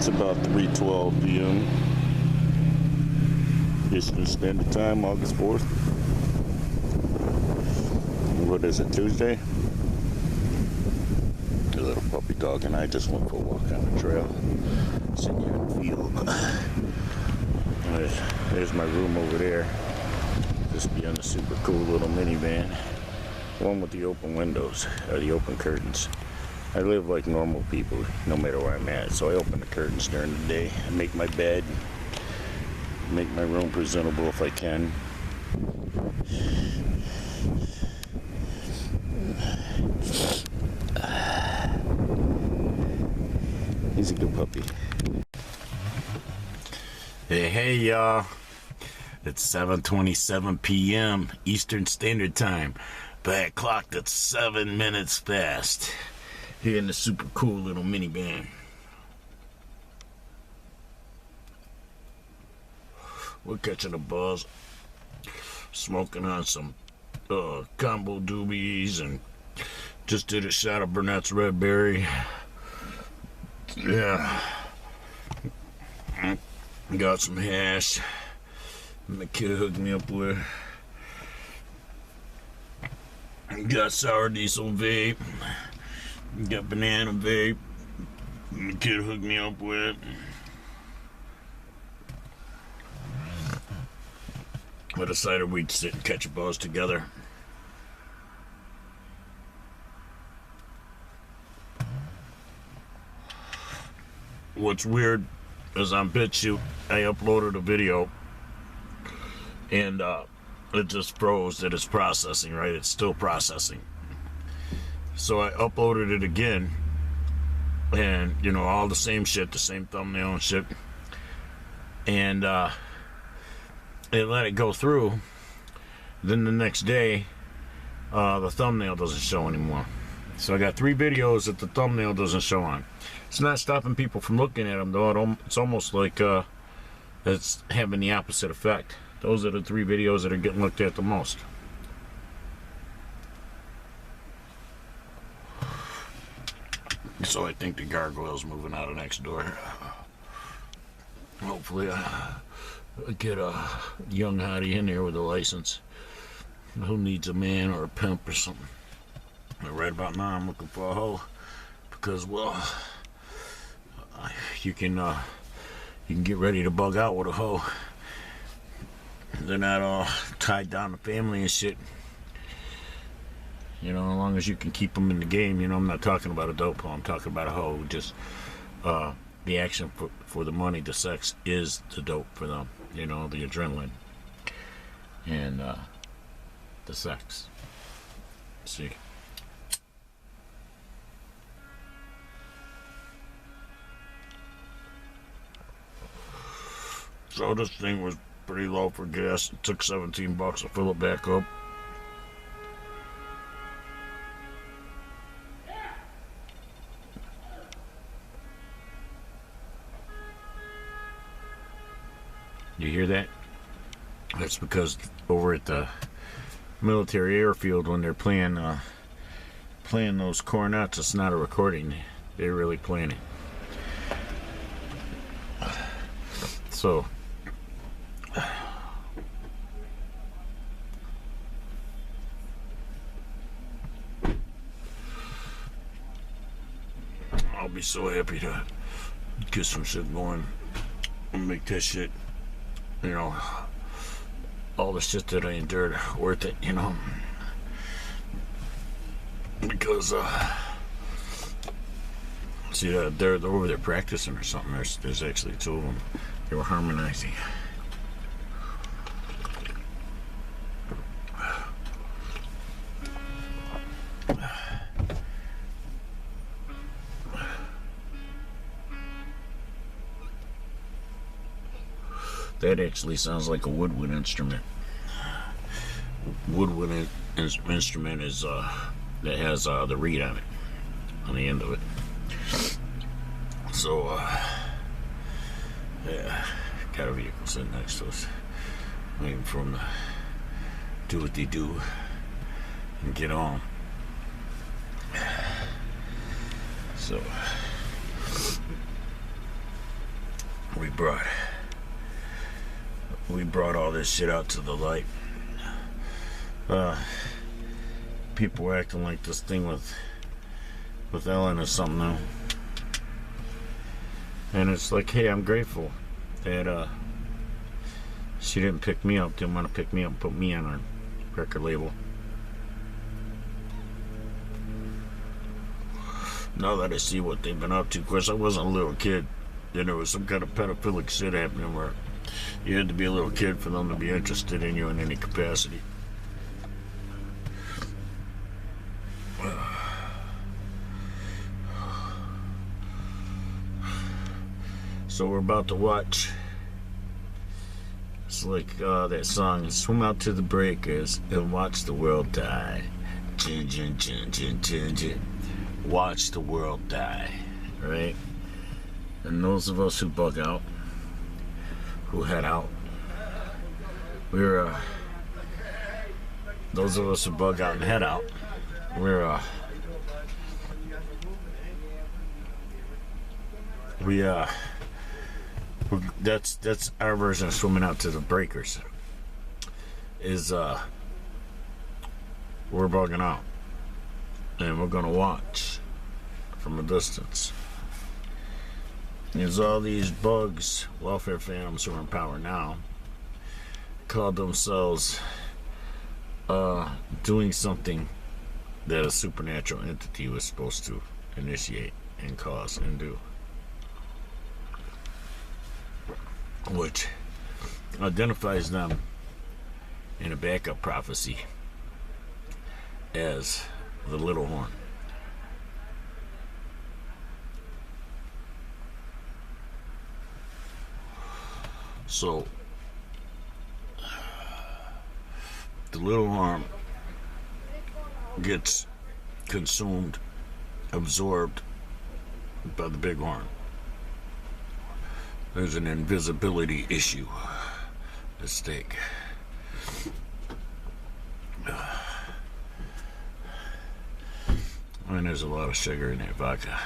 It's about 3:12 p.m. Eastern Standard Time, August 4th. What is it, Tuesday? The little puppy dog and I just went for a walk on the trail. Sitting here in the field. There's my room over there. This being a super cool little minivan. One with the open windows, or the open curtains. I live like normal people, no matter where I'm at. So I open the curtains during the day. I make my bed. Make my room presentable if I can. He's a good puppy. Hey y'all. It's 7:27 p.m. Eastern Standard Time. Back clocked at 7 minutes past. Here in the super cool little minivan. We're catching a buzz. Smoking on some combo doobies and just did a shot of Burnett's Red Berry. Yeah. Got some hash. My kid hooked me up with. Got sour diesel vape. Got banana vape. My kid hooked me up with. We decided we'd sit and catch a buzz together. What's weird is on BitChute, I uploaded a video and it just froze that it's processing, right? It's still processing. So I uploaded it again and, you know, all the same shit, the same thumbnail and shit. And it let it go through. Then the next day, the thumbnail doesn't show anymore. So I got 3 videos that the thumbnail doesn't show on. It's not stopping people from looking at them, though. It's almost like it's having the opposite effect. Those are the 3 videos that are getting looked at the most. So I think the gargoyle's moving out of next door. Hopefully get a young hottie in there with a license. Who needs a man or a pimp or something? But right about now I'm looking for a hoe. Because, well, you can get ready to bug out with a hoe. They're not all tied down to family and shit. You know, as long as you can keep them in the game. You know, I'm not talking about a dope hoe. I'm talking about a hoe who just, the action for the money, the sex is the dope for them. You know, the adrenaline. And, the sex. See. So this thing was pretty low for gas. It took $17 to fill it back up. You hear that? That's because over at the military airfield when they're playing those cornets, it's not a recording. They're really playing it. So I'll be so happy to get some shit going and make that shit, you know, all the shit that I endured worth it, you know, because see, they're over there practicing or something. There's actually 2 of them. They were harmonizing. That actually sounds like a woodwind instrument. Woodwind instrument is that has the reed on it, on the end of it. So yeah, got a vehicle sitting next to us, waiting for them to do what they do and get on. So we brought all this shit out to the light. People were acting like this thing with Ellen is something new. And it's like, hey, I'm grateful that she didn't pick me up, didn't want to pick me up and put me on her record label. Now that I see what they've been up to, of course I wasn't a little kid. Then there was some kind of pedophilic shit happening where you had to be a little kid for them to be interested in you in any capacity. So we're about to watch. It's like that song, swim out to the breakers and watch the world die. Chin, chin, chin, chin, chin, chin. Watch the world die, right? And those of us who bug out, who head out, those of us who bug out and head out, that's our version of swimming out to the breakers. Is we're bugging out, and we're gonna watch from a distance. There's all these bugs, welfare phantoms who are in power now, called themselves doing something that a supernatural entity was supposed to initiate and cause and do, which identifies them in a backup prophecy as the little horn. So the little horn gets consumed, absorbed by the big horn. There's an invisibility issue at stake. And there's a lot of sugar in that vodka.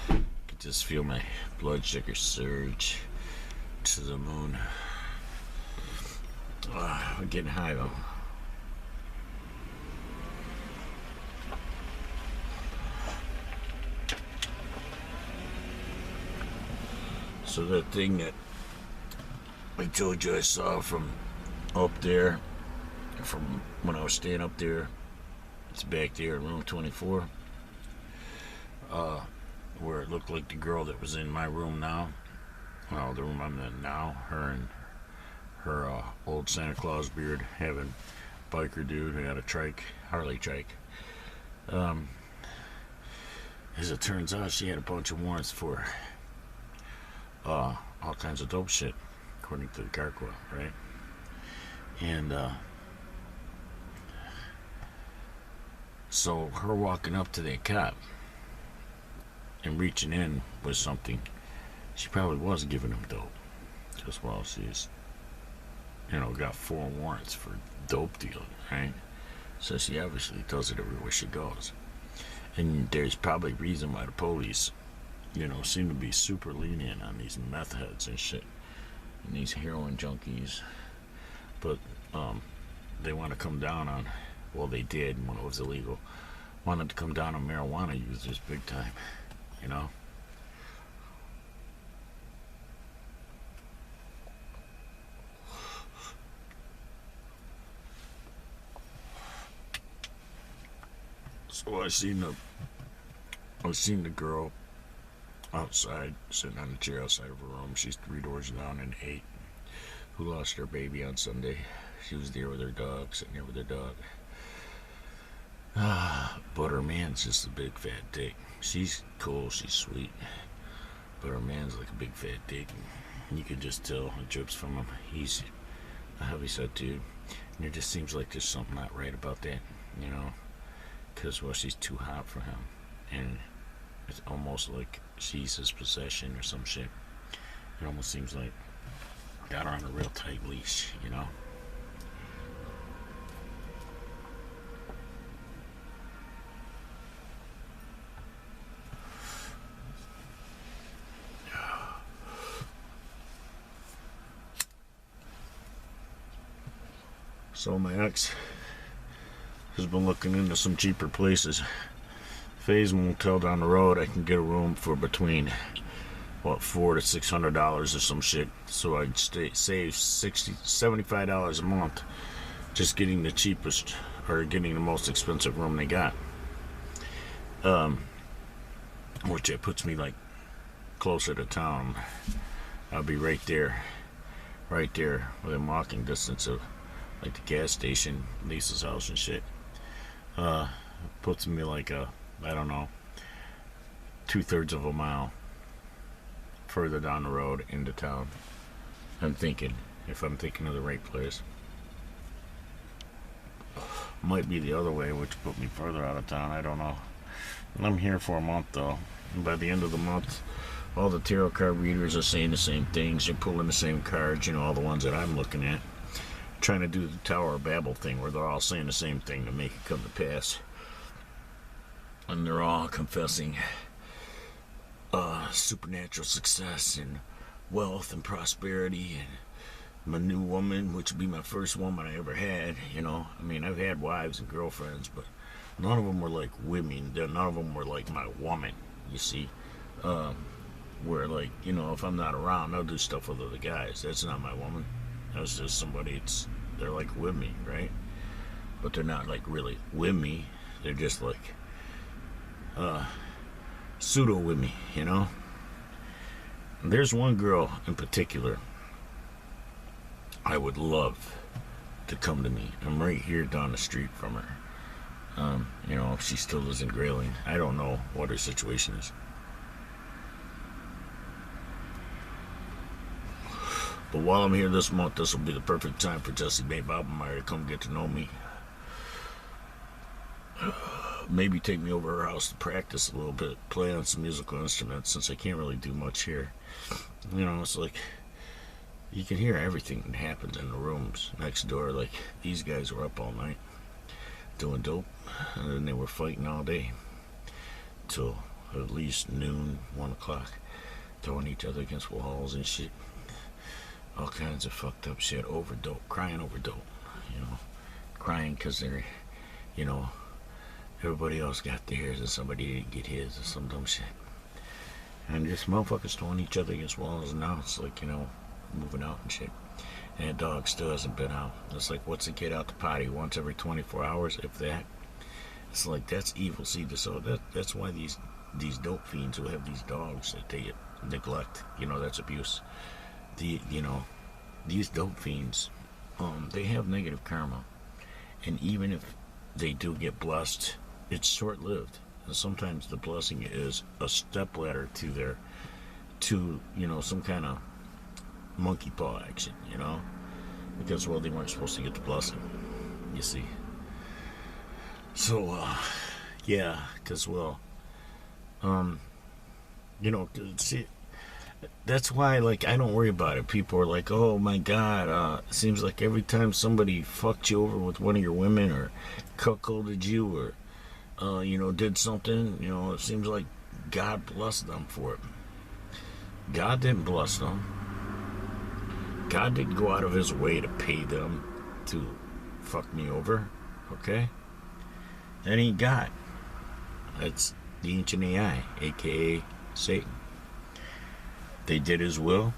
I can just feel my blood sugar surge to the moon. I'm getting high though. So that thing that I told you I saw from up there, from when I was staying up there, it's back there in room 24, where it looked like the girl that was in my room now, well, the room I'm in now, her and her old Santa Claus beard having biker dude who had a trike, Harley trike. As it turns out, she had a bunch of warrants for all kinds of dope shit, according to the Gargoyle, right? And so her walking up to that cop and reaching in with something, she probably was giving him dope, just while she's, got 4 warrants for dope dealing, right? So she obviously does it everywhere she goes. And there's probably reason why the police, seem to be super lenient on these meth heads and shit, and these heroin junkies. But they want to come down on, well, they did when it was illegal, wanted to come down on marijuana users big time, So I seen the girl outside, sitting on the chair outside of her room. She's 3 doors down and 8, who lost her baby on Sunday. She was there with her dog, sitting there with her dog. But her man's just a big fat dick. She's cool, she's sweet, but her man's like a big fat dick. And you can just tell it drips from him. He's a heavyset dude, and it just seems like there's something not right about that, because, well, she's too hot for him, and it's almost like she's his possession or some shit. It almost seems like got her on a real tight leash, So my ex has been looking into some cheaper places. Faye's Motel down the road, I can get a room for between $400 to $600 or some shit. So I'd save $75 a month just getting the cheapest or getting the most expensive room they got. Which it puts me like closer to town. I'll be right there within walking distance of like the gas station, Lisa's house and shit. Puts me like I don't know, 2/3 of a mile further down the road into town. If I'm thinking of the right place. Might be the other way, which put me further out of town, I don't know. I'm here for a month though, and by the end of the month, all the tarot card readers are saying the same things. They're pulling the same cards, all the ones that I'm looking at. Trying to do the Tower of Babel thing where they're all saying the same thing to make it come to pass. And they're all confessing supernatural success and wealth and prosperity, and my new woman, which would be my first woman I ever had. I mean, I've had wives and girlfriends, but none of them were like women. None of them were like my woman, you see. Where like, if I'm not around, I'll do stuff with other guys. That's not my woman. That's just somebody, they're like with me, right? But they're not like really with me. They're just like pseudo with me, And there's one girl in particular I would love to come to me. I'm right here down the street from her. If she still lives in Grayling. I don't know what her situation is. But while I'm here this month, this will be the perfect time for Jessie Babe Albemeyer to come get to know me. Maybe take me over her house to practice a little bit, play on some musical instruments, since I can't really do much here. It's like you can hear everything that happens in the rooms next door. Like, these guys were up all night doing dope, and then they were fighting all day till at least noon, 1 o'clock, throwing each other against walls and shit. All kinds of fucked up shit over dope, crying over dope, crying because they're, everybody else got theirs and somebody didn't get his or some dumb shit. And just motherfuckers throwing each other against walls, and now it's like, moving out and shit. And that dog still hasn't been out. It's like, what's a kid out the potty? Once every 24 hours, if that. It's like, that's evil. See, so that's why these dope fiends will have these dogs that they neglect. That's abuse. These dope fiends, they have negative karma. And even if they do get blessed, it's short-lived. And sometimes the blessing is a stepladder to some kind of monkey paw action, because, well, they weren't supposed to get the blessing, you see. So, yeah, because, well, see, that's why, like, I don't worry about it. People are like, oh my God, it seems like every time somebody fucked you over with one of your women or cuckolded you or, did something, it seems like God blessed them for it. God didn't bless them. God didn't go out of his way to pay them to fuck me over, okay? That ain't God. That's the ancient AI, aka Satan. They did his will.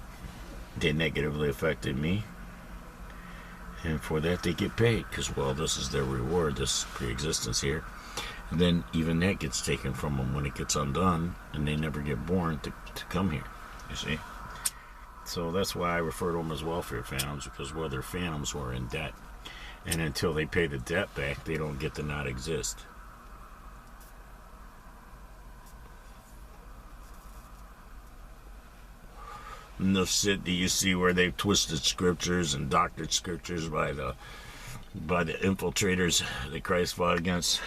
They negatively affected me. And for that they get paid, because, well, this is their reward, this pre-existence here. And then even that gets taken from them when it gets undone, and they never get born to come here, you see? So that's why I refer to them as welfare phantoms, because, well, their phantoms were in debt. And until they pay the debt back, they don't get to not exist. Enough shit that you see where they've twisted scriptures and doctored scriptures by the infiltrators that Christ fought against.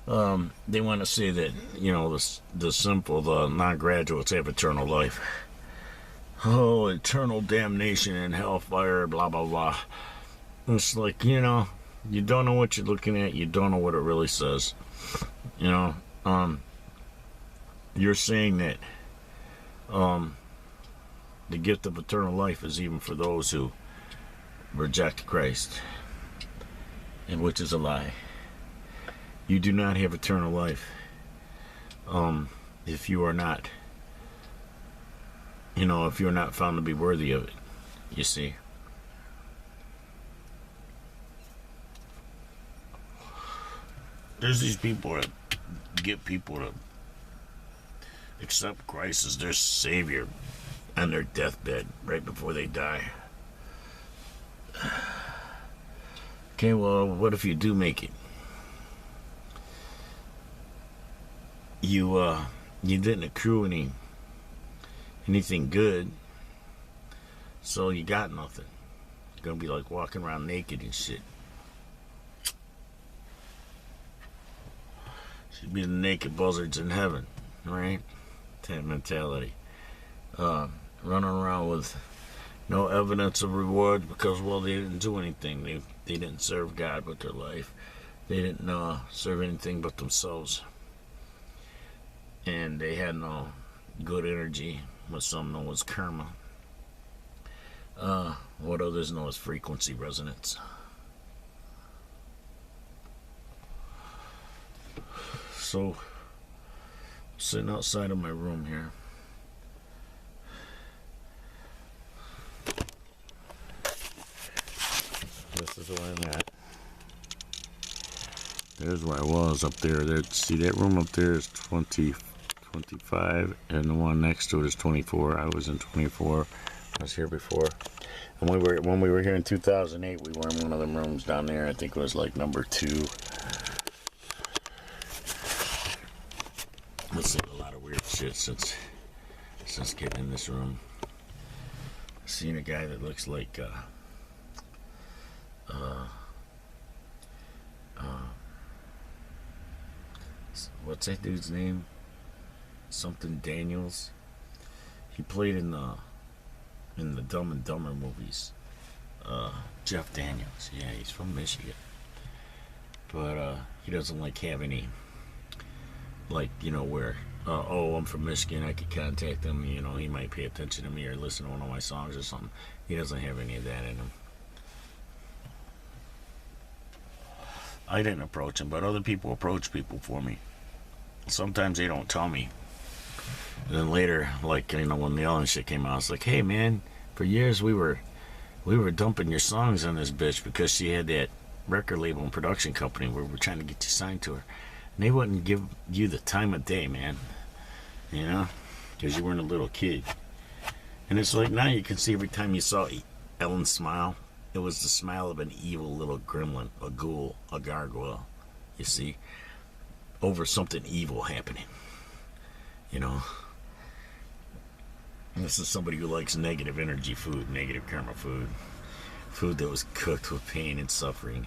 They want to say that, the simple, the non-graduates have eternal life. Oh, eternal damnation and hellfire, blah, blah, blah. It's like, you don't know what you're looking at. You don't know what it really says. You're saying that the gift of eternal life is even for those who reject Christ. and which is a lie. You do not have eternal life. If you are not, if you're not found to be worthy of it, you see. There's these people that get people to accept Christ as their savior on their deathbed right before they die. Okay, well, what if you do make it? You didn't accrue anything good, so you got nothing. You're gonna be like walking around naked and shit. Should be the naked buzzards in heaven, right? That mentality. Running around with no evidence of reward because, well, they didn't do anything. They didn't serve God with their life. They didn't serve anything but themselves. And they had no good energy, what some know as karma. What others know as frequency resonance. So, sitting outside of my room here. This is where I'm at. There's where I was up there. See, that room up there is 25, and the one next to it is 24. I was in 24. I was here before. And when we were here in 2008, we were in one of them rooms down there. I think it was like number 2. I've seen a lot of weird shit since getting in this room. I've seen a guy that looks like what's that dude's name? Something Daniels. He played in the Dumb and Dumber movies. Jeff Daniels. Yeah, he's from Michigan. But he doesn't have any, where I'm from Michigan, I could contact him, he might pay attention to me or listen to one of my songs or something. He doesn't have any of that in him. I didn't approach him, but other people approach people for me. Sometimes they don't tell me. And then later, when the Ellen shit came out, I was like, hey man, for years we were dumping your songs on this bitch because she had that record label and production company where we're trying to get you signed to her. And they wouldn't give you the time of day, man. Because you weren't a little kid. And it's like now you can see every time you saw Ellen smile, it was the smile of an evil little gremlin, a ghoul, a gargoyle, you see, over something evil happening. And this is somebody who likes negative energy food, negative karma food, food that was cooked with pain and suffering.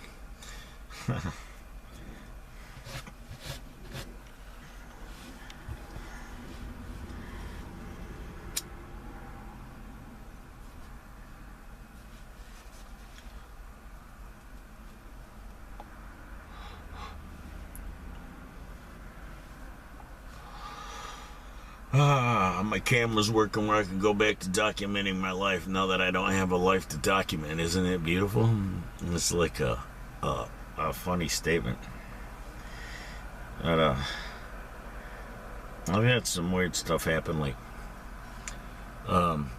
My camera's working where I can go back to documenting my life now that I don't have a life to document. Isn't it beautiful? It's like a funny statement. But, I've had some weird stuff happen. I'm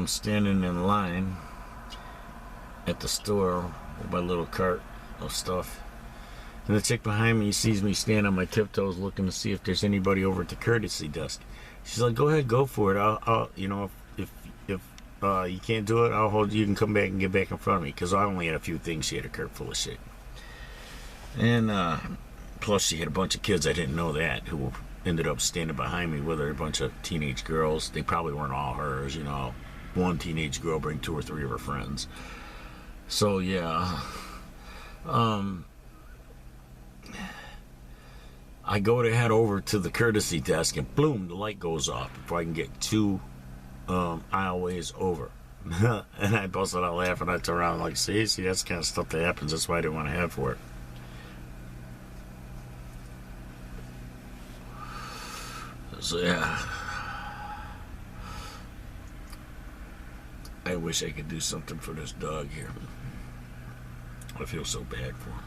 standing in line at the store with my little cart of stuff. And the chick behind me sees me stand on my tiptoes looking to see if there's anybody over at the courtesy desk. She's like, go ahead, go for it. I'll if you can't do it, I'll hold you. You can come back and get back in front of me. Because I only had a few things. She had a cart full of shit. And plus she had a bunch of kids, I didn't know that, who ended up standing behind me with her, a bunch of teenage girls. They probably weren't all hers, One teenage girl bring 2 or 3 of her friends. So, yeah. I go to head over to the courtesy desk and boom, the light goes off before I can get 2 aisleways over. And I busted out laughing. I turn around like, see, that's the kind of stuff that happens. That's why I didn't want to have for it. So yeah, I wish I could do something for this dog here. I feel so bad for him.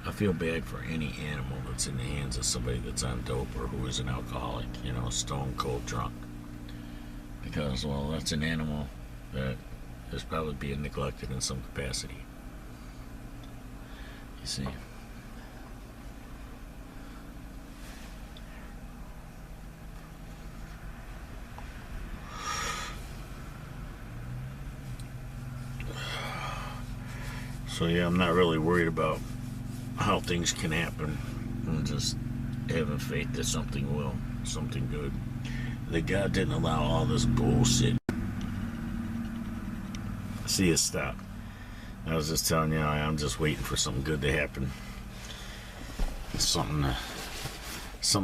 I feel bad for any animal that's in the hands of somebody that's on dope or who is an alcoholic, you know, stone cold drunk. Because, well, that's an animal that is probably being neglected in some capacity. You see? So yeah, I'm not really worried about how things can happen. I'm just having faith that something will, something good. That God didn't allow all this bullshit. See it stop. I was just telling you, I'm just waiting for something good to happen. Something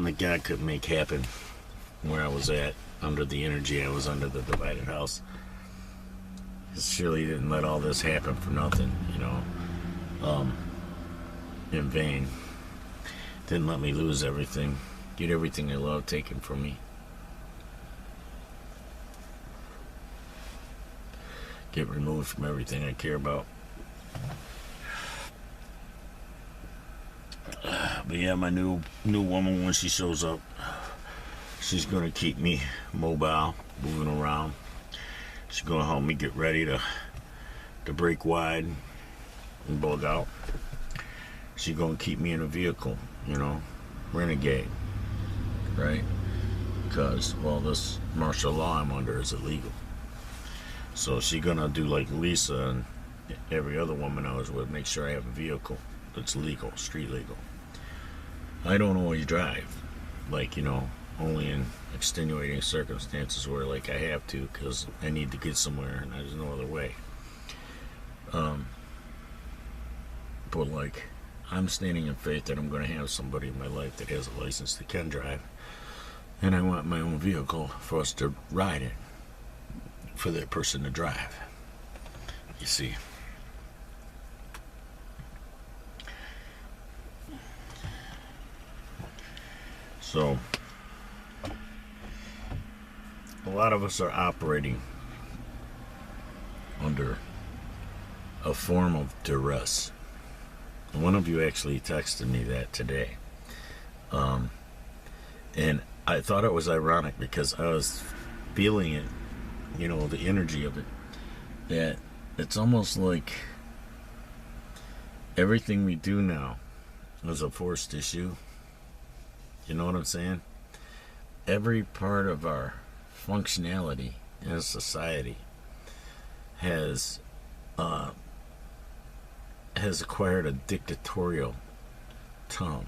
that God could make happen where I was at, under the energy I was under, the divided house. Surely didn't let all this happen for nothing, you know, in vain. Didn't let me lose everything, get everything I love taken from me. Get removed from everything I care about. But yeah, my new woman, when she shows up, she's gonna keep me mobile, moving around. She's gonna help me get ready to break wide and bug out. She's gonna keep me in a vehicle, you know, Renegade, right? Because, well, this martial law I'm under is illegal. So she's gonna do like Lisa and every other woman I was with, make sure I have a vehicle that's legal, street legal. I don't always drive, like, you know, only in extenuating circumstances where, like, I have to because I need to get somewhere and there's no other way. But, like, I'm standing in faith that I'm going to have somebody in my life that has a license that can drive, and I want my own vehicle for us to ride in, for that person to drive. You see. So a lot of us are operating under a form of duress. One of you actually texted me that today. And I thought it was ironic because I was feeling it, you know, the energy of it, that it's almost like everything we do now is a forced issue. You know what I'm saying? Every part of our functionality in society has acquired a dictatorial tone.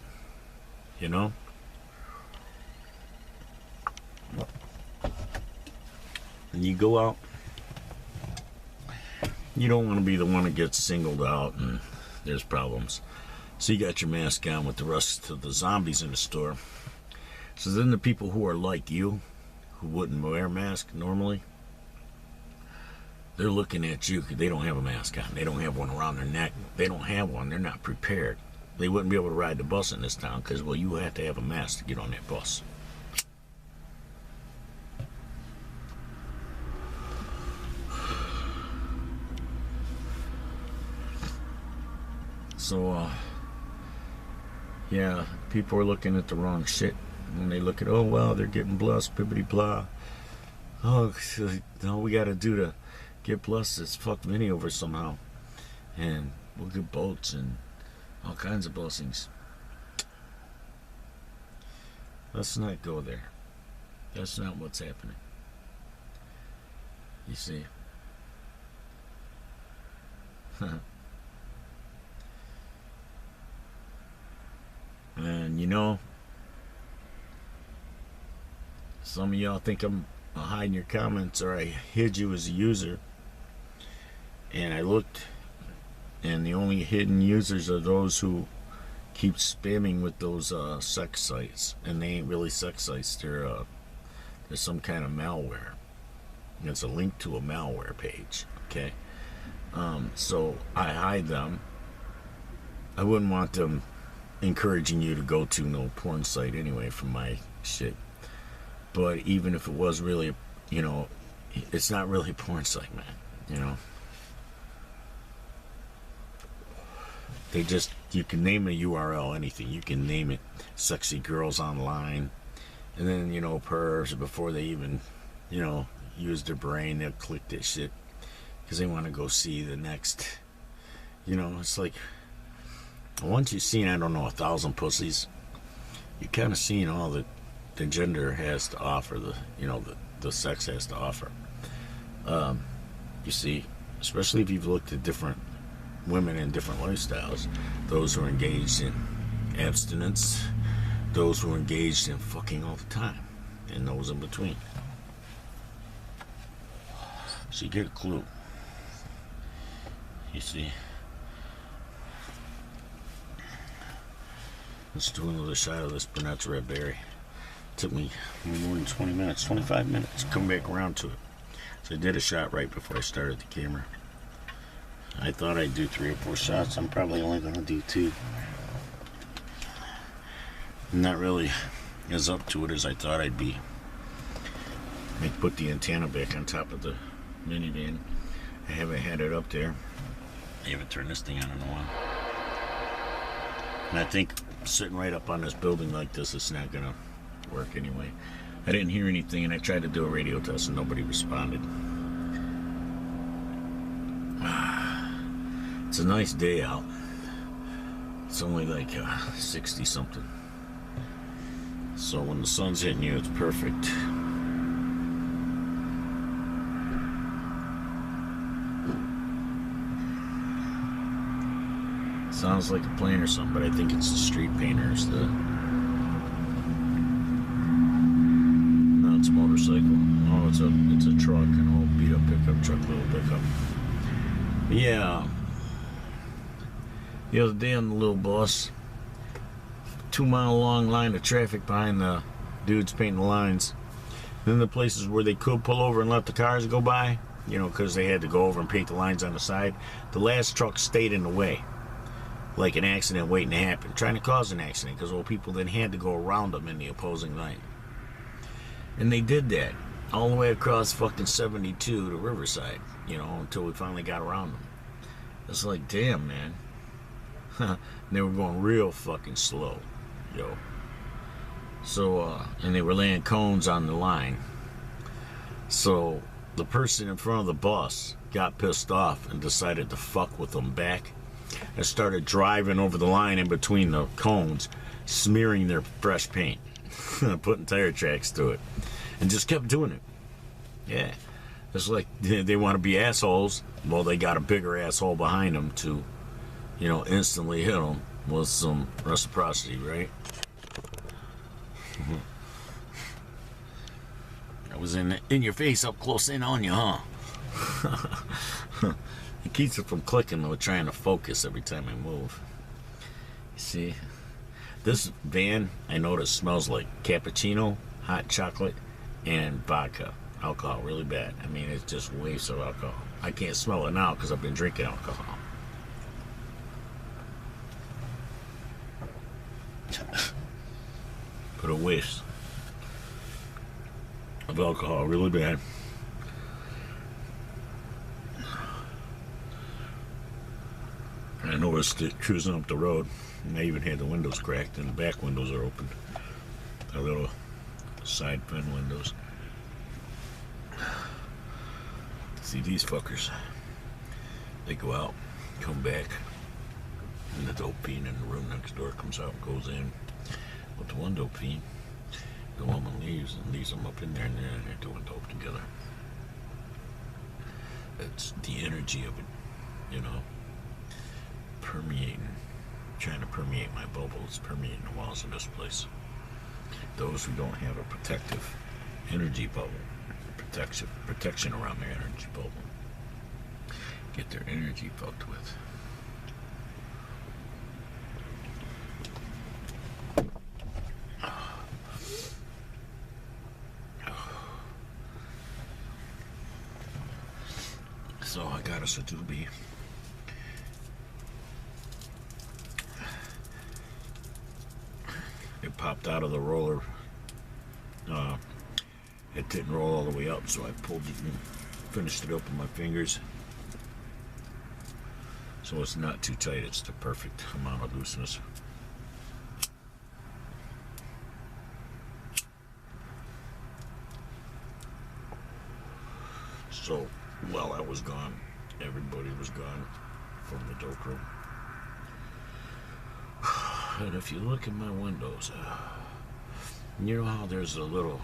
You know? And you go out, you don't want to be the one that gets singled out and there's problems. So you got your mask on with the rest of the zombies in the store. So then the people who are like you, who wouldn't wear a mask normally, they're looking at you because they don't have a mask on. They don't have one around their neck. They don't have one. They're not prepared. They wouldn't be able to ride the bus in this town because, well, you have to have a mask to get on that bus. So, yeah, people are looking at the wrong shit. When they look at, oh, wow, they're getting blessed, bibbity blah. Oh, all we got to do to get blessed is fuck Vinny over somehow. And we'll get boats and all kinds of blessings. Let's not go there. That's not what's happening. You see? And you know, some of y'all think I'm hiding your comments, or I hid you as a user. And I looked, and the only hidden users are those who keep spamming with those sex sites. And they ain't really sex sites. They're some kind of malware. And it's a link to a malware page. Okay? So I hide them. I wouldn't want them encouraging you to go to no porn site anyway from my shit. But even if it was really, you know, it's not really a porn site, man, you know. They just, you can name a URL, anything. You can name it sexy girls online. And then, you know, pervs, before they even, you know, use their brain, they'll click this shit. Because they want to go see the next, you know, it's like, once you've seen, I don't know, 1,000 pussies, you kind of seen all that the gender has to offer, the, you know, the sex has to offer. You see, especially if you've looked at different women in different lifestyles, those who are engaged in abstinence, those who are engaged in fucking all the time, and those in between. So you get a clue. You see. Let's do another shot of this Burnett's Red Berry. Took me more than 20 minutes, 25 minutes to come back around to it. So I did a shot right before I started the camera. I thought I'd do 3 or 4 shots. I'm probably only going to do 2. I'm not really as up to it as I thought I'd be. I put the antenna back on top of the minivan. I haven't had it up there. I haven't turned this thing on in a while. And I think sitting right up on this building like this is not going to work anyway. I didn't hear anything, and I tried to do a radio test and nobody responded. It's a nice day out. It's only like 60 something. So when the sun's hitting you, it's perfect. Sounds like a plane or something, but I think it's the street painters. No, it's a motorcycle. Oh, it's a truck, an old beat up pickup truck, little pickup. Yeah. The other day on the little bus, 2-mile long line of traffic behind the dudes painting the lines. Then the places where they could pull over and let the cars go by, you know, because they had to go over and paint the lines on the side. The last truck stayed in the way, like an accident waiting to happen, trying to cause an accident, because old people then had to go around them in the opposing lane. And they did that all the way across fucking 72 to Riverside, you know, until we finally got around them. It's like, damn, man. And they were going real fucking slow, yo. So, and they were laying cones on the line. So, the person in front of the bus got pissed off and decided to fuck with them back and started driving over the line in between the cones, smearing their fresh paint, putting tire tracks through it, and just kept doing it. Yeah. It's like they want to be assholes. Well, they got a bigger asshole behind them to, you know, instantly hit them with some reciprocity, right? I was in your face, up close in on you, huh? It keeps it from clicking, though, trying to focus every time I move. You see? This van, I notice, smells like cappuccino, hot chocolate, and vodka. Alcohol, really bad. I mean, it's just waves of alcohol. I can't smell it now because I've been drinking alcohol. But a waste of alcohol, really bad. I noticed it cruising up the road, and I even had the windows cracked, and the back windows are open. The little side fin windows. See these fuckers. They go out, come back, and the dope fiend in the room next door comes out and goes in with the one dope fiend. The woman leaves and leaves them up in there, and they're doing dope together. It's the energy of it, you know, permeating, trying to permeate my bubble. It's permeating the walls of this place. Those who don't have a protective energy bubble, protection around their energy bubble, get their energy fucked with. So I got us a doobie. It popped out of the roller. It didn't roll all the way up, so I pulled it and finished it up with my fingers. So it's not too tight, it's the perfect amount of looseness. So while I was gone, everybody was gone from the dope room. And if you look in my windows, you know how there's the little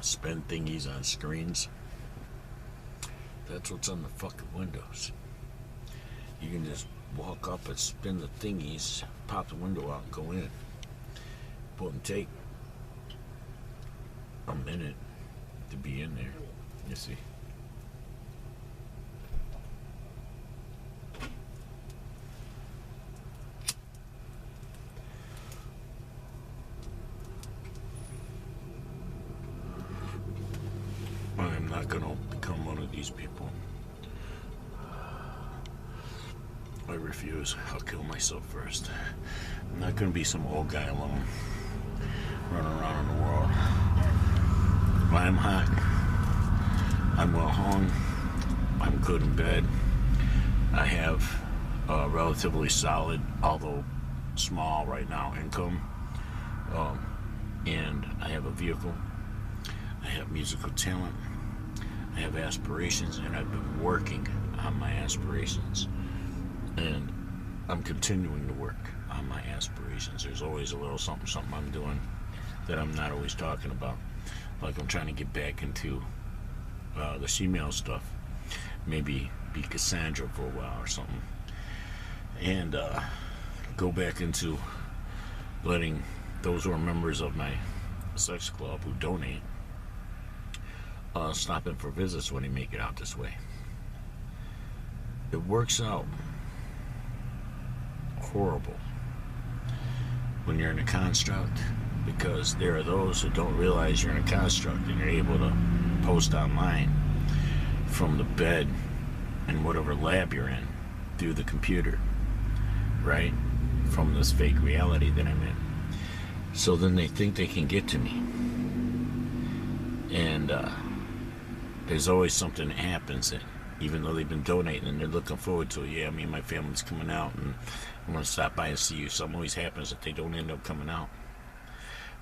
spin thingies on screens? That's what's on the fucking windows. You can just walk up and spin the thingies, pop the window out and go in. Wouldn't take a minute to be in there, you see. I'm not gonna become one of these people. I refuse. I'll kill myself first. I'm not gonna be some old guy alone, running around in the world. I'm hot. I'm well hung. I'm good in bed. I have a relatively solid, although small right now, income. And I have a vehicle. I have musical talent. I have aspirations, and I've been working on my aspirations. And I'm continuing to work on my aspirations. There's always a little something I'm doing that I'm not always talking about. Like I'm trying to get back into the female stuff. Maybe be Cassandra for a while or something. And go back into letting those who are members of my sex club who donate stop in for visits when they make it out this way. It works out horrible when you're in a construct, because there are those who don't realize you're in a construct and you're able to post online from the bed in whatever lab you're in through the computer, right? From this fake reality that I'm in. So then they think they can get to me. And there's always something that happens that, even though they've been donating and they're looking forward to it, yeah, me and my family's coming out and I'm going to stop by and see you. Something always happens that they don't end up coming out.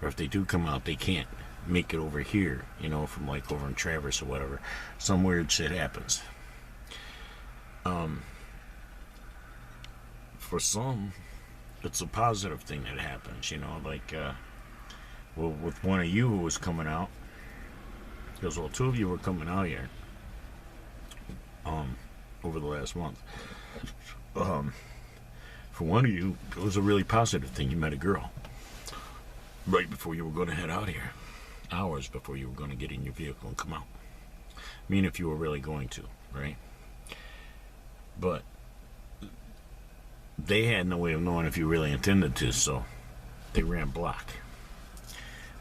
Or if they do come out, they can't make it over here, you know, from like over in Traverse or whatever. Some weird shit happens. For some, it's a positive thing that happens, you know, like, well, with one of you who was coming out, because, well, two of you were coming out here, over the last month. For one of you, it was a really positive thing. You met a girl right before you were going to head out here, hours before you were going to get in your vehicle and come out. I mean, if you were really going to, right? But they had no way of knowing if you really intended to, so they ran block.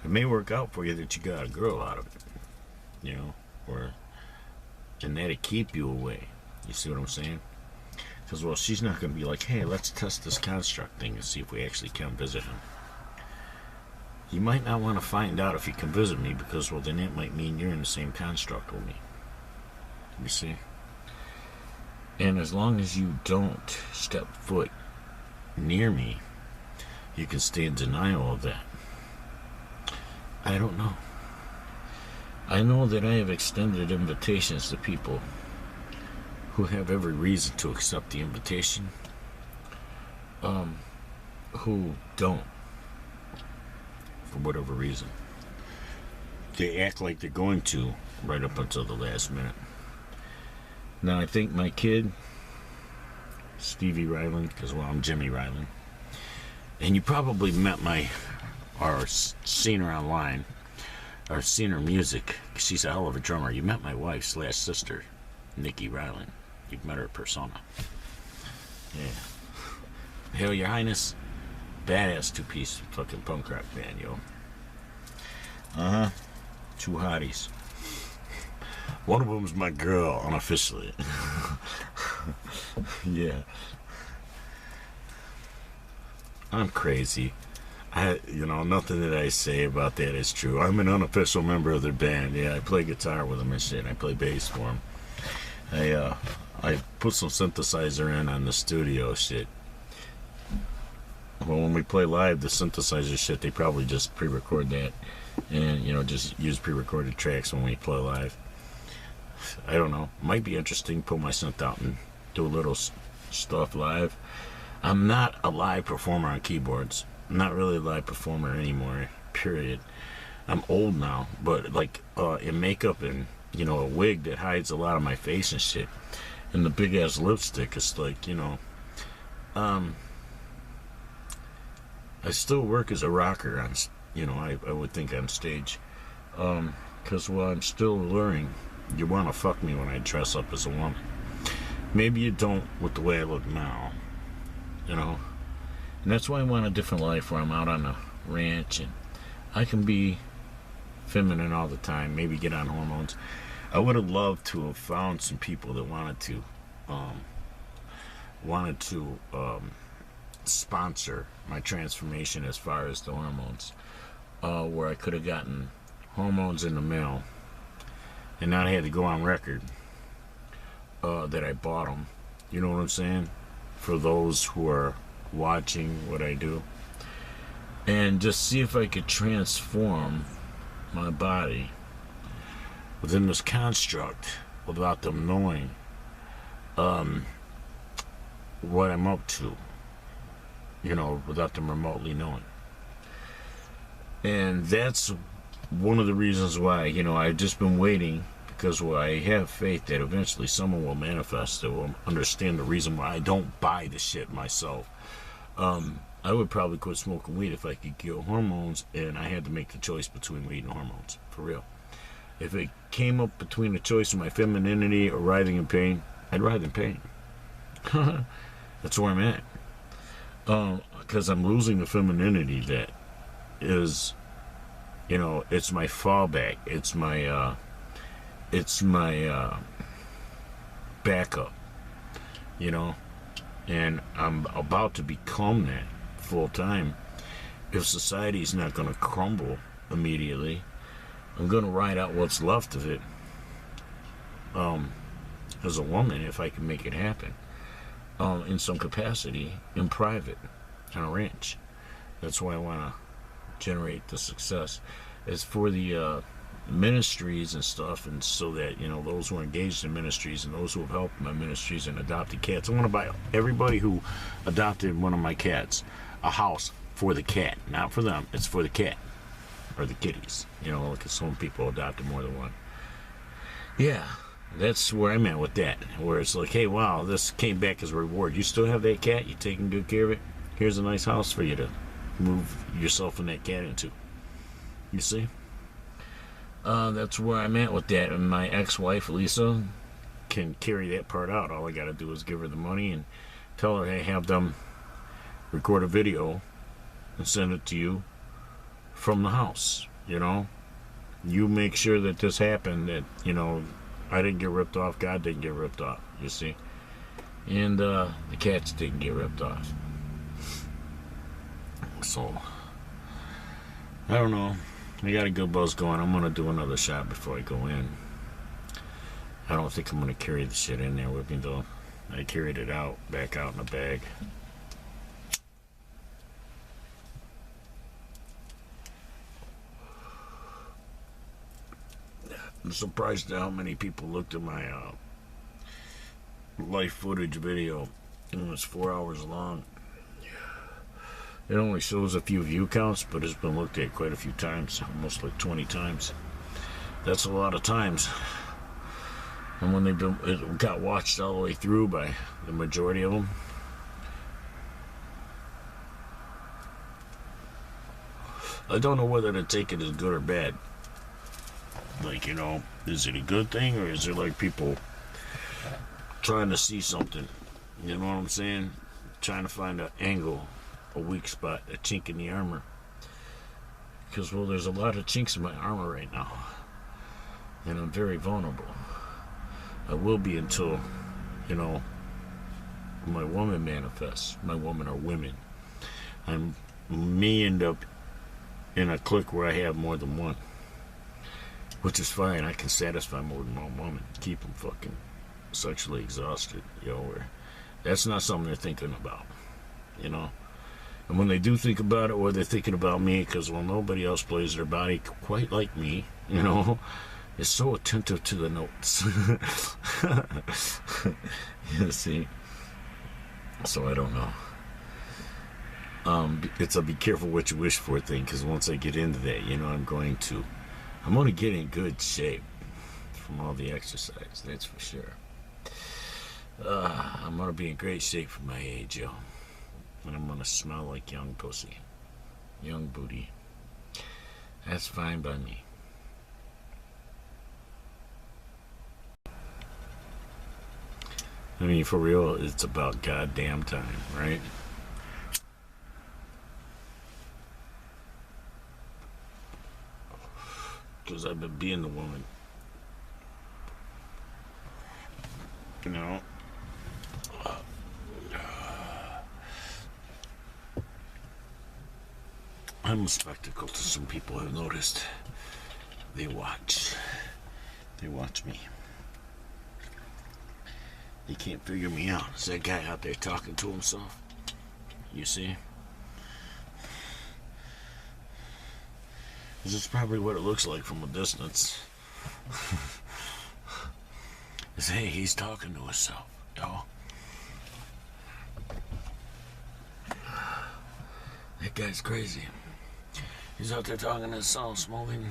It may work out for you that you got a girl out of it, you know, and that'd keep you away. You see what I'm saying? Because, well, she's not going to be like, hey, let's test this construct thing and see if we actually can visit him. You might not want to find out if you can visit me, because, well, then it might mean you're in the same construct with me. You see? And as long as you don't step foot near me, you can stay in denial of that. I don't know. I know that I have extended invitations to people who have every reason to accept the invitation, who don't, for whatever reason. They act like they're going to right up until the last minute. Now, I think my kid, Stevie Ryland, because, well, I'm Jimmy Ryland, and you probably met or seen her online, or seen her music. She's a hell of a drummer. You met my wife / sister, Nikki Ryland. You've met her persona. Yeah. Hail Your Highness. Badass two-piece fucking punk rock band, yo. Uh-huh. Two hotties. One of them's my girl, unofficially. Yeah. I'm crazy. Nothing that I say about that is true. I'm an unofficial member of their band. Yeah, I play guitar with them and shit. I play bass for them. I put some synthesizer in on the studio shit. Well, when we play live, the synthesizer shit, they probably just pre-record that. And, you know, just use pre-recorded tracks when we play live. I don't know. Might be interesting. Pull my synth out and do a little stuff live. I'm not a live performer on keyboards. I'm not really a live performer anymore. Period. I'm old now, but like in makeup and, you know, a wig that hides a lot of my face and shit, and the big ass lipstick, it's like, you know, I still work as a rocker on, you know, I would think on stage, because while I'm still learning, you want to fuck me when I dress up as a woman. Maybe you don't with the way I look now, you know, and that's why I want a different life where I'm out on a ranch and I can be feminine all the time, maybe get on hormones. I would have loved to have found some people that wanted to sponsor my transformation as far as the hormones, where I could have gotten hormones in the mail and not had to go on record that I bought them. You know what I'm saying? For those who are watching what I do, and just see if I could transform my body within this construct without them knowing what I'm up to, you know, without them remotely knowing. And that's one of the reasons why, you know, I've just been waiting, because I have faith that eventually someone will manifest that will understand the reason why I don't buy the shit myself. I would probably quit smoking weed if I could get hormones and I had to make the choice between weed and hormones, for real. If it came up between the choice of my femininity or writhing in pain, I'd writhe in pain. That's where I'm at. Because I'm losing the femininity that is, you know, it's my fallback. It's my backup, you know, and I'm about to become that full time. If society's not going to crumble immediately, I'm going to ride out what's left of it as a woman, if I can make it happen, in some capacity, in private, on a ranch. That's why I want to generate the success. As for the ministries and stuff, and so that, you know, those who are engaged in ministries and those who have helped my ministries and adopted cats, I want to buy everybody who adopted one of my cats a house for the cat, not for them. It's for the cat or the kitties, you know, because some people adopted more than one. Yeah, that's where I'm at with that, where it's like, hey, wow, this came back as a reward. You still have that cat, you taking good care of it, here's a nice house for you to move yourself and that cat into. You see? That's where I'm at with that. And my ex-wife, Lisa, can carry that part out. All I gotta do is give her the money and tell her, hey, have them record a video and send it to you from the house, you know? You make sure that this happened, that, you know, I didn't get ripped off, God didn't get ripped off, you see? And the cats didn't get ripped off. So, I don't know. I got a good buzz going. I'm going to do another shot before I go in. I don't think I'm going to carry the shit in there with me, though. I carried it back out in a bag. I'm surprised at how many people looked at my live footage video. It was 4 hours long. It only shows a few view counts, but it's been looked at quite a few times, almost like 20 times. That's a lot of times. And when it got watched all the way through by the majority of them, I don't know whether to take it as good or bad. Like, you know, is it a good thing, or is it like people trying to see something? You know what I'm saying? Trying to find an angle, a weak spot, a chink in the armor. Because, well, there's a lot of chinks in my armor right now. And I'm very vulnerable. I will be until, you know, my woman manifests. My woman or women. I may end up in a clique where I have more than one. Which is fine. I can satisfy more than one woman. Keep them fucking sexually exhausted, or that's not something they're thinking about, you know. And when they do think about it, or they're thinking about me, because, well, nobody else plays their body quite like me, is so attentive to the notes. You see? So I don't know. It's a be careful what you wish for thing, because once I get into that, I'm going to get in good shape from all the exercise, that's for sure. I'm going to be in great shape for my age, yo. And I'm going to smell like young pussy. Young booty. That's fine by me. I mean, for real, it's about goddamn time, right? Because I've been being the woman. I'm a spectacle to some people, I've noticed. They watch me. They can't figure me out. Is that guy out there talking to himself? You see? This is probably what it looks like from a distance. Is, hey, he's talking to himself, yo. That guy's crazy. He's out there talking to himself, smoking.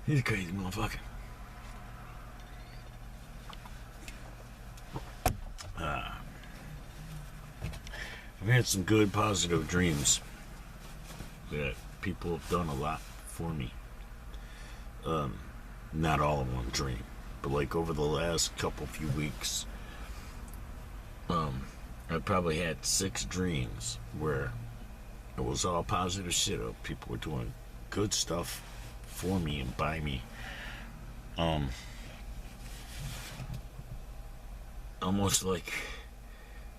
He's a crazy motherfucker. I've had some good, positive dreams that people have done a lot for me. Not all in one dream, but like over the last few weeks, I probably had 6 dreams where it was all positive shit. People were doing good stuff for me and by me. Almost like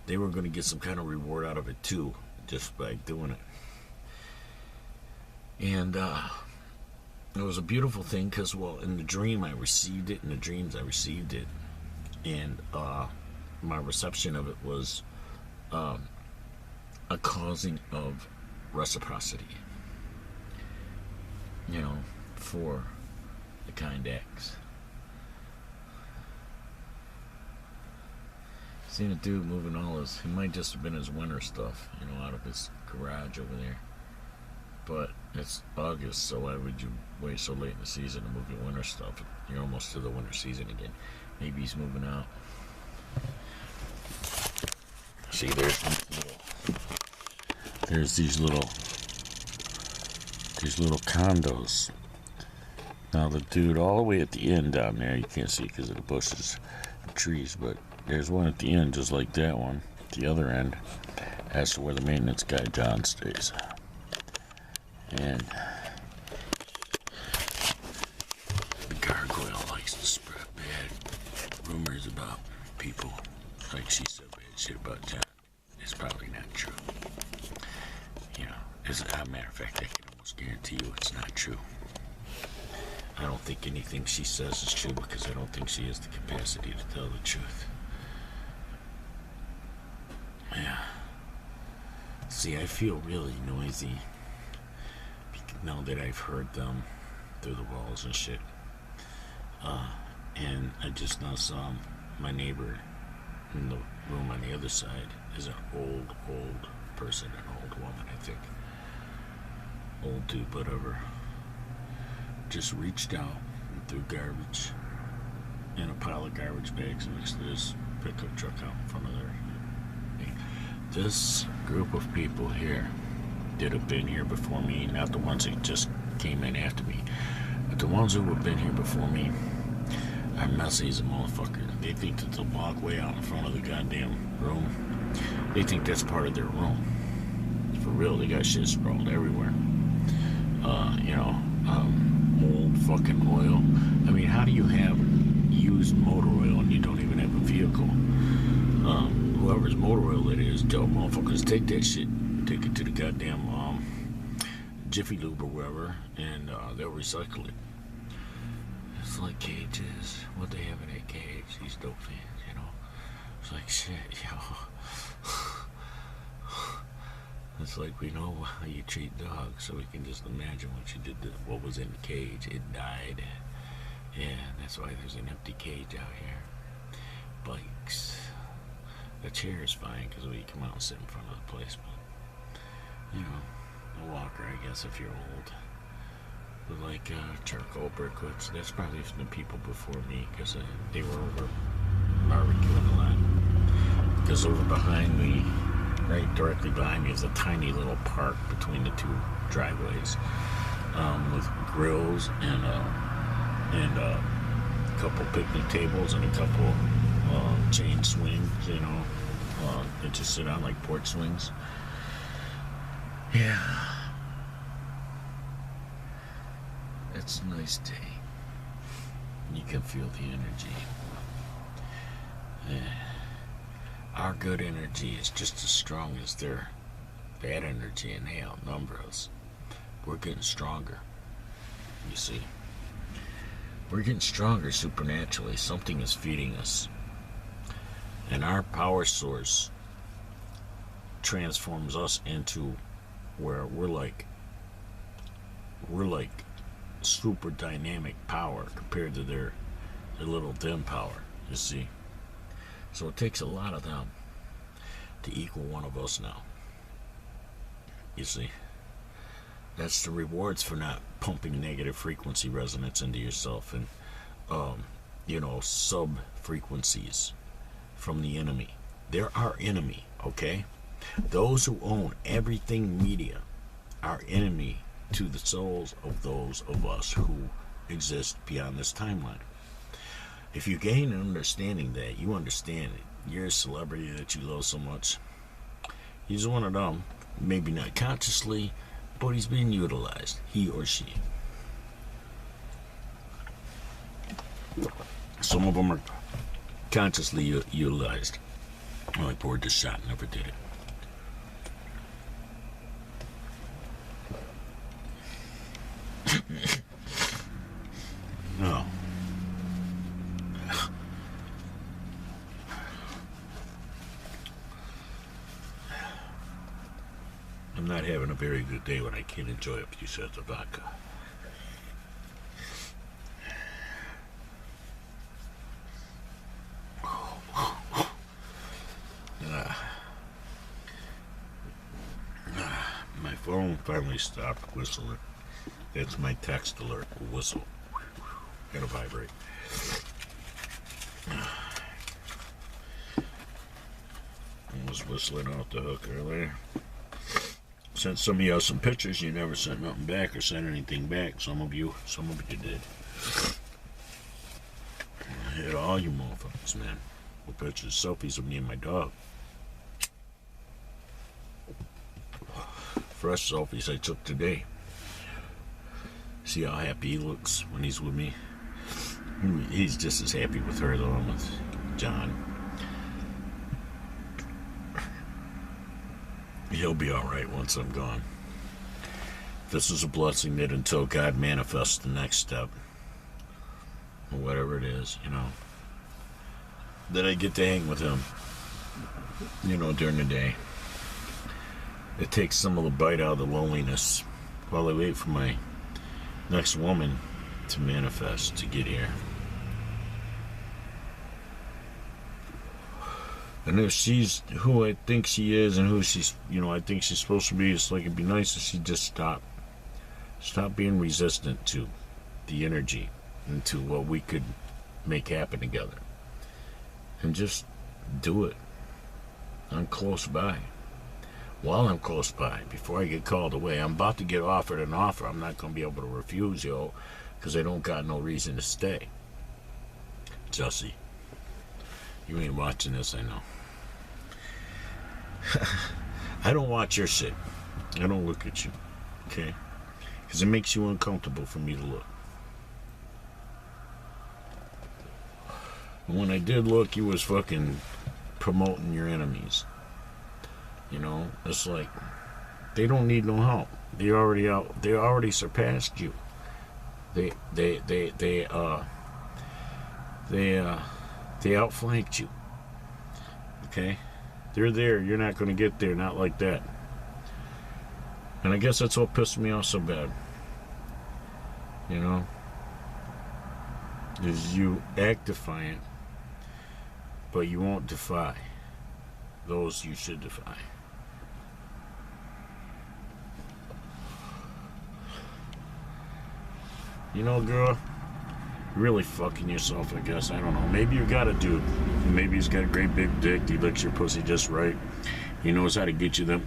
they were going to get some kind of reward out of it too, just by doing it. And it was a beautiful thing because, well, in the dream I received it, in the dreams I received it, and my reception of it was a causing of reciprocity, for the kind acts. Seen a dude moving he might just have been his winter stuff, out of his garage over there. But it's August, so why would you wait so late in the season to move your winter stuff? You're almost to the winter season again. Maybe he's moving out. See, there's these little condos. Now the dude all the way at the end down there, you can't see because of the bushes and trees, but there's one at the end just like that one. The other end, as to where the maintenance guy John stays. And the gargoyle likes to spread bad rumors about people. Like she said bad shit about John. It's probably not true. As a matter of fact, I can almost guarantee you it's not true. I don't think anything she says is true because I don't think she has the capacity to tell the truth. Yeah. See, I feel really noisy now that I've heard them through the walls and shit. And I just now saw my neighbor in the room on the other side is an old person, an old woman, I think. Old dude, whatever. Just reached out and threw garbage in a pile of garbage bags next to this pickup truck out in front of there. This group of people here that have been here before me, not the ones that just came in after me, but the ones who have been here before me are messy as a motherfucker. They think that the walkway out in front of the goddamn room, they think that's part of their room. For real, they got shit sprawled everywhere. Mold, fucking oil. I mean, how do you have used motor oil and you don't even have a vehicle? Whoever's motor oil it is, tell motherfuckers take that shit, take it to the goddamn Jiffy Lube or wherever, and they'll recycle it. It's like cages. What they have in that cage, these dope fans, you know. It's like shit, yo. It's like we know how you treat dogs, so we can just imagine what you did to what was in the cage. It died. Yeah, that's why there's an empty cage out here. Bikes. The chair is fine because we come out and sit in front of the place, but you know, a walker, I guess, if you're old. But like charcoal briquettes, that's probably from the people before me because they were over barbecuing a lot. Because over behind me, right directly behind me, is a tiny little park between the two driveways with grills and a couple picnic tables and a couple chain swings, you know, that just sit on like porch swings. Yeah. It's a nice day. You can feel the energy. Yeah. Our good energy is just as strong as their bad energy, and they outnumber us. We're getting stronger. You see? We're getting stronger supernaturally. Something is feeding us. And our power source transforms us into where we're like super dynamic power compared to their little dim power, you see. So it takes a lot of them to equal one of us now. You see. That's the rewards for not pumping negative frequency resonance into yourself and sub frequencies from the enemy. They're our enemy, okay? Those who own everything media are enemy to the souls of those of us who exist beyond this timeline. If you gain an understanding that, you understand it. You're a celebrity that you love so much. He's one of them, maybe not consciously, but he's being utilized, he or she. Some of them are consciously utilized. Like poor this shot never did it. No. I'm not having a very good day when I can't enjoy a few shots of vodka. My phone finally stopped whistling. That's my text alert whistle. Gotta vibrate. I was whistling off the hook earlier. Sent some of you some pictures. You never sent nothing back or sent anything back. Some of you did. I hit all you motherfuckers, man. With pictures, selfies of me and my dog. Fresh selfies I took today. See how happy he looks when he's with me? He's just as happy with her though I'm with John. He'll be alright once I'm gone. This is a blessing that until God manifests the next step, or whatever it is, you know, that I get to hang with him, you know, during the day. It takes some of the bite out of the loneliness while I wait for my next woman to manifest, to get here. And if she's who I think she is and who she's, you know, I think she's supposed to be, it's like it'd be nice if she just stop being resistant to the energy and to what we could make happen together. And just do it. I'm close by. While I'm close by, before I get called away, I'm about to get offered an offer I'm not going to be able to refuse, yo, because I don't got no reason to stay. Jessie, you ain't watching this, I know. I don't watch your shit. I don't look at you, okay? Because it makes you uncomfortable for me to look. And when I did look, you was fucking promoting your enemies. You know, it's like they don't need no help. They already surpassed you. They they outflanked you. Okay? They're there. You're not going to get there. Not like that. And I guess that's what pissed me off so bad. You know? Is you act defiant, but you won't defy those you should defy. You know, girl, you're really fucking yourself, I guess. I don't know. Maybe you got a dude. Maybe he's got a great big dick. He licks your pussy just right. He knows how to get you them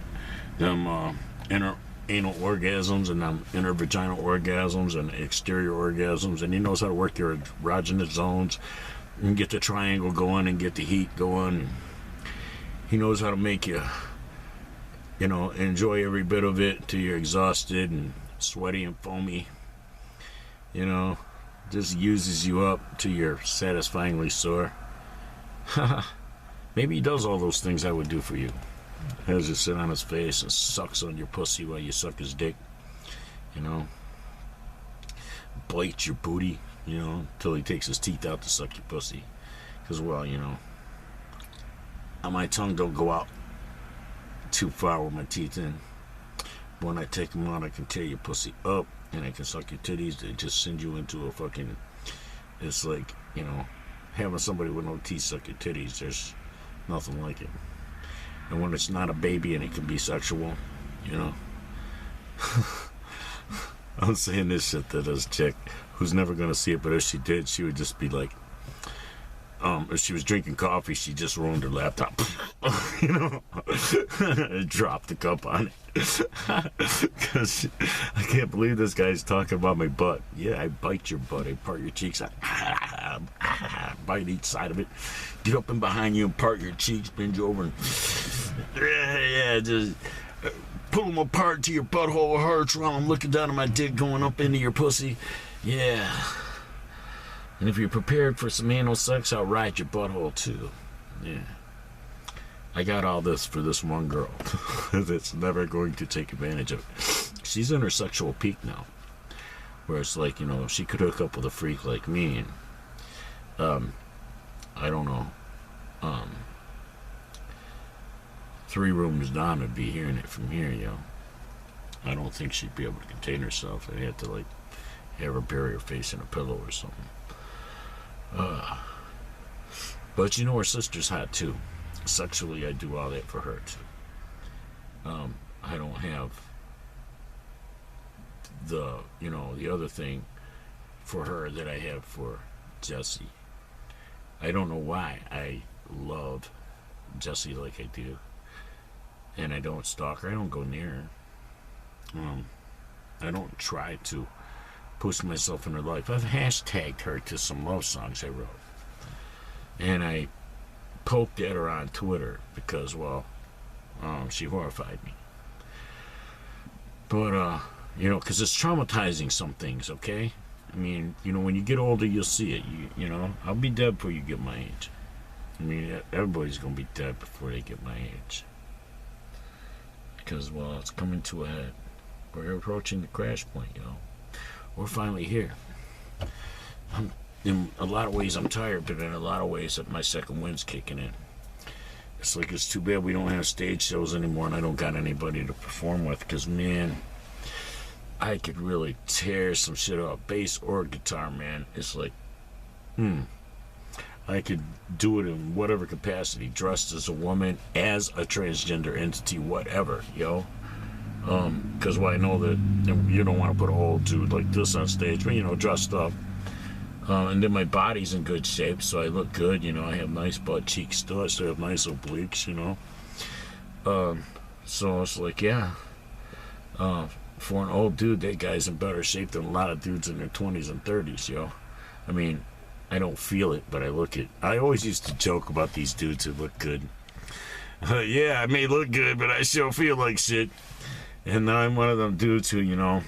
inner anal orgasms and inner vaginal orgasms and exterior orgasms, and he knows how to work your erogenous zones and get the triangle going and get the heat going. He knows how to make you, you know, enjoy every bit of it till you're exhausted and sweaty and foamy. You know, just uses you up till you're satisfyingly sore. Maybe he does all those things I would do for you. Has you sit on his face and sucks on your pussy while you suck his dick. You know, bites your booty, you know, till he takes his teeth out to suck your pussy. Because, well, you know, my tongue don't go out too far with my teeth in. When I take them out, I can tear your pussy up and I can suck your titties. They just send you into a fucking, it's like, you know, having somebody with no teeth suck your titties. There's nothing like it. And when it's not a baby and it can be sexual, you know. I'm saying this shit to this chick who's never gonna see it, but if she did, she would just be like, if she was drinking coffee, she just ruined her laptop. You know, dropped the cup on it. Because I can't believe this guy's talking about my butt. Yeah, I bite your butt. I part your cheeks. I bite each side of it. Get up and behind you and part your cheeks. Bend you over and just pull them apart till your butthole hurts while I'm looking down at my dick going up into your pussy. Yeah. And if you're prepared for some anal sex, I'll ride your butthole too. Yeah. I got all this for this one girl that's never going to take advantage of it. She's in her sexual peak now. Where it's like, you know, she could hook up with a freak like me and, I don't know, 3 rooms down would be hearing it from here, yo. I don't think she'd be able to contain herself. I'd have to, like, have her bury her face in a pillow or something. But you know, her sister's hot too. Sexually, I do all that for her too. I don't have the, you know, the other thing for her that I have for Jessie. I don't know why I love Jessie like I do. And I don't stalk her. I don't go near her. I don't try to push myself in her life. I've hashtagged her to some love songs I wrote. And I poked at her on Twitter because, well, she horrified me. But, you know, because it's traumatizing some things, okay? I mean, you know, when you get older, you'll see it. You know, I'll be dead before you get my age. I mean, everybody's going to be dead before they get my age. Because, well, it's coming to a head. We're approaching the crash point, you know. We're finally here. In a lot of ways, I'm tired, but in a lot of ways, my second wind's kicking in. It's like, it's too bad we don't have stage shows anymore, and I don't got anybody to perform with, because, man, I could really tear some shit up, bass or guitar, man. It's like, I could do it in whatever capacity, dressed as a woman, as a transgender entity, whatever, yo. Because, well, I know that you don't want to put a whole dude like this on stage, but, you know, dressed up. And then my body's in good shape, so I look good, you know. I have nice butt cheeks still. I still have nice obliques, you know. So it's like, yeah. For an old dude, that guy's in better shape than a lot of dudes in their 20s and 30s, yo. I mean, I don't feel it, but I look it. I always used to joke about these dudes who look good. Yeah, I may look good, but I still feel like shit. And now I'm one of them dudes who, you know,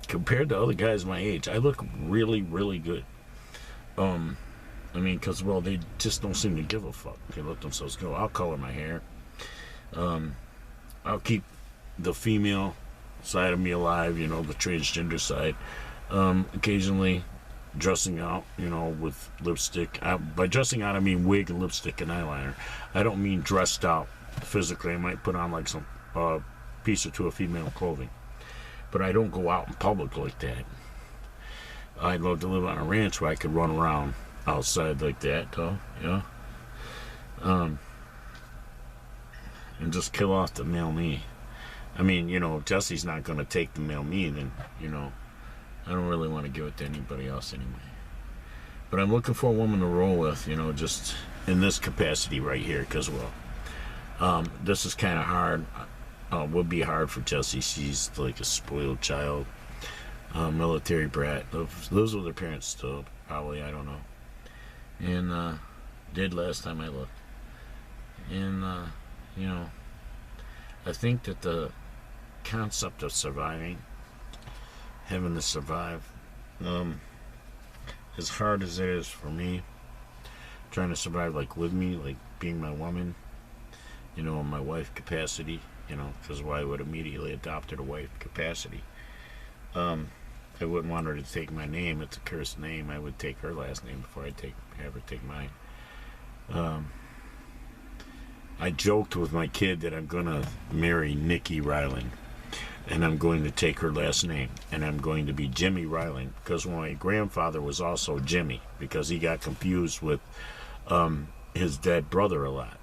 compared to other guys my age, I look really, really good. I mean, because, well, they just don't seem to give a fuck. They let themselves go. I'll color my hair. I'll keep the female side of me alive, you know, the transgender side. Occasionally, dressing out, with lipstick. By dressing out, I mean wig and lipstick and eyeliner. I don't mean dressed out physically. I might put on like some piece or two of female clothing, but I don't go out in public like that. I'd love to live on a ranch where I could run around outside like that, though, and just kill off the male me. I mean, if Jessie's not going to take the male me, then, I don't really want to give it to anybody else anyway. But I'm looking for a woman to roll with, just in this capacity right here, because, this is kind of hard. Would be hard for Jessie. She's like a spoiled child, military brat. Those were their parents still, probably, I don't know. And, did last time I looked. And, I think that the concept of surviving, having to survive, as hard as it is for me, trying to survive like with me, like being my woman, in my wife capacity, because I would immediately adopt her to wife capacity. I wouldn't want her to take my name. It's a cursed name. I would take her last name before I have her take mine. I joked with my kid that I'm going to marry Nikki Ryland, and I'm going to take her last name, and I'm going to be Jimmy Ryland, because my grandfather was also Jimmy, because he got confused with his dead brother a lot,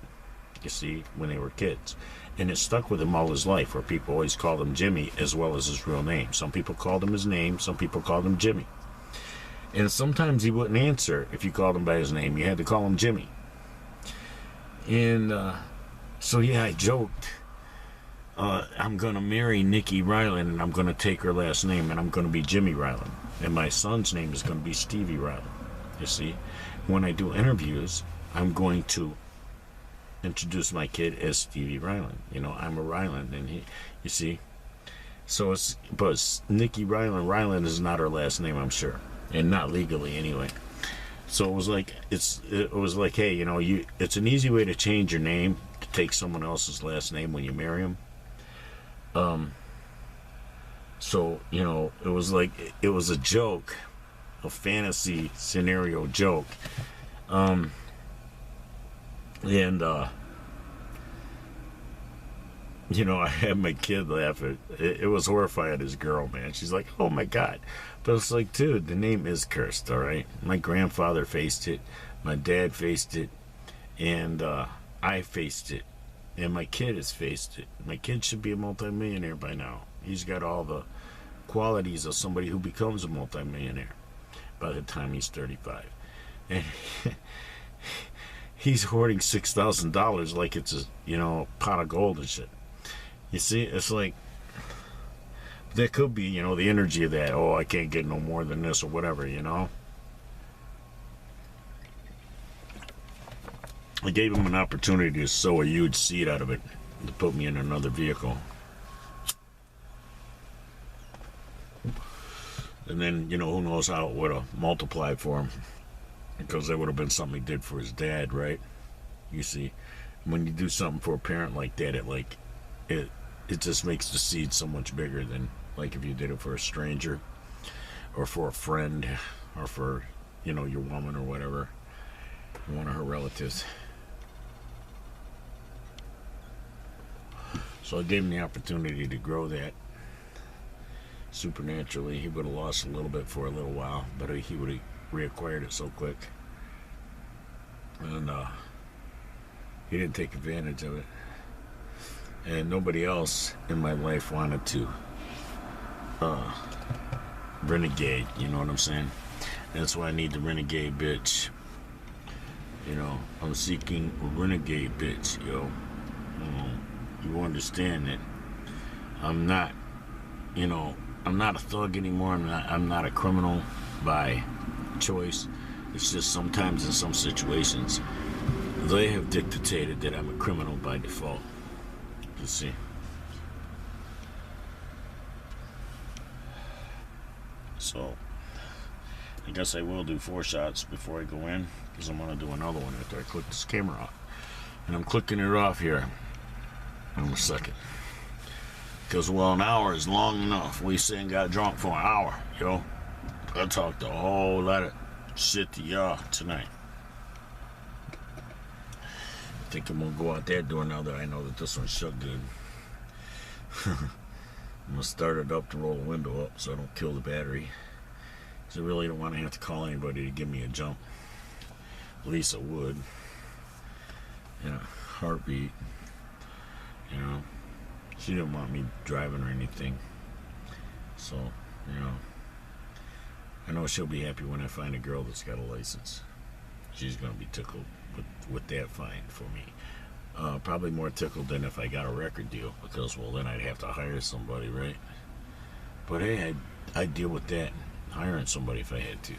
you see, when they were kids. And it stuck with him all his life, where people always called him Jimmy as well as his real name. Some people called him his name, some people called him Jimmy. And sometimes he wouldn't answer if you called him by his name. You had to call him Jimmy. And so yeah, I joked, I'm going to marry Nikki Ryland, and I'm going to take her last name, and I'm going to be Jimmy Ryland. And my son's name is going to be Stevie Ryland, you see. When I do interviews, I'm going to introduce my kid as Stevie Ryland. I'm a Ryland, and you see. So but Nikki Ryland is not her last name, I'm sure, and not legally anyway. So it was like, hey, it's an easy way to change your name, to take someone else's last name when you marry them. So, it was like, it was a joke, a fantasy scenario joke. And, I had my kid laugh at it. It was horrifying, this girl, man. She's like, oh my God. But it's like, dude, the name is cursed, all right? My grandfather faced it. My dad faced it. And I faced it. And my kid has faced it. My kid should be a multimillionaire by now. He's got all the qualities of somebody who becomes a multimillionaire by the time he's 35. And he's hoarding $6,000 like it's a pot of gold and shit. You see, it's like, that could be, the energy of that. Oh, I can't get no more than this or whatever, I gave him an opportunity to sow a huge seed out of it, to put me in another vehicle. And then, who knows how it would have multiplied for him. Because that would have been something he did for his dad, right? You see, when you do something for a parent like that, it just makes the seed so much bigger than like if you did it for a stranger or for a friend or for, your woman or whatever, one of her relatives. So I gave him the opportunity to grow that supernaturally. He would have lost a little bit for a little while, but he would have reacquired it so quick. And he didn't take advantage of it. And nobody else in my life wanted to renegade, you know what I'm saying? That's why I need the renegade bitch. I'm seeking a renegade bitch, yo. You understand that I'm not, I'm not a thug anymore. I'm not a criminal by choice. It's just sometimes in some situations they have dictated that I'm a criminal by default. You see. So I guess I will do 4 shots before I go in, because I'm going to do another one after I click this camera off. And I'm clicking it off here in a second. Because, an hour is long enough. We sitting got drunk for an hour, yo. I talked a whole lot of shit to y'all tonight. I think I'm gonna go out that door now that I know that this one shut good. I'm gonna start it up to roll the window up so I don't kill the battery. Because I really don't want to have to call anybody to give me a jump. Lisa would. And a heartbeat. You know. She didn't want me driving or anything. So, you know. I know she'll be happy when I find a girl that's got a license. She's going to be tickled with that fine for me. Probably more tickled than if I got a record deal. Because, well, then I'd have to hire somebody, right? But hey, I'd deal with that. Hiring somebody if I had to.